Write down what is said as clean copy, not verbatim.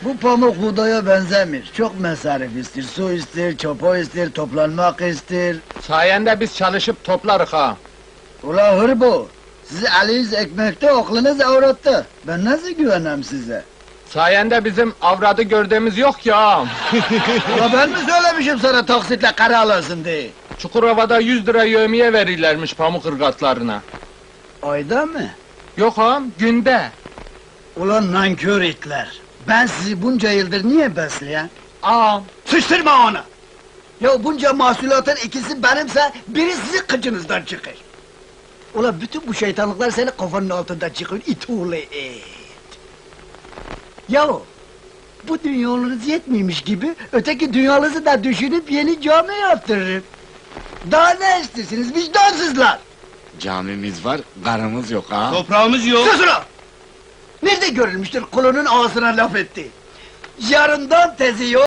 Bu pamuk buğdaya benzemir. Çok mesarif istir. Su istir, çopo istir, toplanmak istir. Sayende biz çalışıp toplarık ha. Ula hırbo! Sizi eliniz ekmekte, aklınız avratta. Ben nasıl güvenem size? Sayende bizim avradı gördüğümüz yok ya. Ula ben mi söylemişim sana taksitle kara alasın diye? Çukurova'da 100 lira yevmiye verirlermiş pamuk ırgatlarına. Ayda mı? Yok ha, günde. Ulan nankör itler! Ben sizi bunca yıldır niye besleyen? Aa, Sıçtırma onu! Ya bunca mahsulatın ikisi benimse, biri sizin kıçınızdan çıkır. Ulan bütün bu şeytanlıklar senin kafanın altında çıkıyor, it oğlu it! Yahu! Bu dünyalarınız yetmiyormuş gibi, öteki dünyalarınızı da düşünüp yeni cami yaptırırım. Daha ne istiyorsunuz vicdansızlar? Camimiz var, karımız yok ha. Toprağımız yok. Sus ulan! Nerede görülmüştür kulunun ağzına laf etti? Yarından tezi yok.